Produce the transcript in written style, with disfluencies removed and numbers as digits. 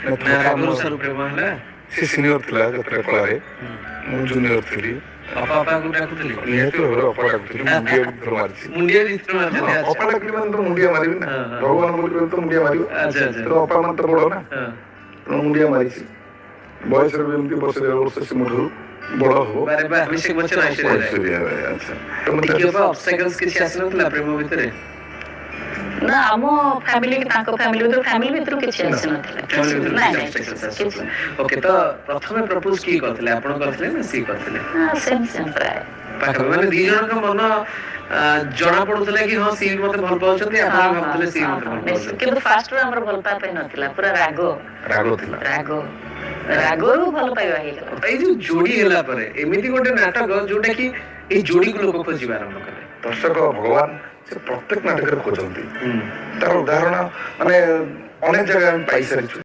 ପ୍ରେମ ହେଲା ସେ ସିନିୟର ଥିଲା ଯାତ୍ରା କଳାରେ, ମୁଁ ଜୁନିୟର ଥିଲି। ଅପା ଅପାକୁ ଡାକୁଥିଲି ନିହାତି ଭାବରେ ଅପା ଡାକୁଥିଲି, ମୁଣ୍ଡିଆ ବି ଥର ମାରିଛି। ମୁଣ୍ଡିଆ ବି ଥର ମାରିଥିଲି। ଅପା ଡାକିଲି ମାନେ ତ ମୁଣ୍ଡିଆ ମାରିବି ନା, ଭଗବାନ ବୋଲି ତ ମୁଣ୍ଡିଆ ମାରିବ। ତେଣୁ ଅପା ମାନେ ତ ବଡ ନା, ତେଣୁ ମୁଣ୍ଡିଆ ମାରିଛି। ବୟସରେ ବି ଏମିତି ବର୍ଷ 1.5 ବର୍ଷ ସେ ମୋଠୁ ବଡ ହବ। ଅଭିଷେକ ବଚ୍ଚନ ଐଶ୍ୱର୍ଯ୍ୟା ରାୟ। ଆଚ୍ଛା, ଟିକେ ଅବଷ୍ଟାକଲ୍ସ କିଛି ଆସିନଥିଲା ପ୍ରେମ ଭିତରେ? ନା ଆମ ଫ୍ୟାମିଲି ତାଙ୍କ ଫ୍ୟାମିଲି ଭିତରୁ କିଛି ଆସିନଥିଲା। ଓକେ, ତ ପ୍ରଥମେ ପ୍ରପୋଜ କିଏ କରିଥିଲେ, ଆପଣ କରିଥିଲେ ନା ସିଏ କରିଥିଲେ? ପାଖାପାଖି ମାନେ ଦି ଜଣଙ୍କ ମନ ଜଣା ପଡୁଥିଲା କି ହଁ ସିଏ ମତେ ଭଲ ପାଉଛନ୍ତି, ଆପଣ ଭାବୁଥିଲେ ସିଏ ମତେ ଭଲ ପାଉଛନ୍ତି। କିନ୍ତୁ ଫାଷ୍ଟରୁ ଆମର ଭଲ ପାଇବା ନଥିଲା, ପୁରା ରାଗ ଥିଲା। ରାଗରୁ ଭଲ ପାଇବା ହେଇଗଲା। ଏଇ ଯୋଉ ଯୋଡି ହେଲା ପରେ ଏମିତି ଗୋଟେ ନାଟକ ଯୋଉଟା କି ଏଇ ଯୋଡିକୁ ଲୋକ ଖୋଜିବା ଆରମ୍ଭ କଲେ। ଦର୍ଶକ ଭଗବାନ ସେ ପ୍ରତ୍ୟେକ ନାଟକରେ ଖୋଜନ୍ତି। ତାର ଉଦାହରଣ ମାନେ ଅନେକ ଜାଗା ଆମେ ପାଇସାରିଛୁ।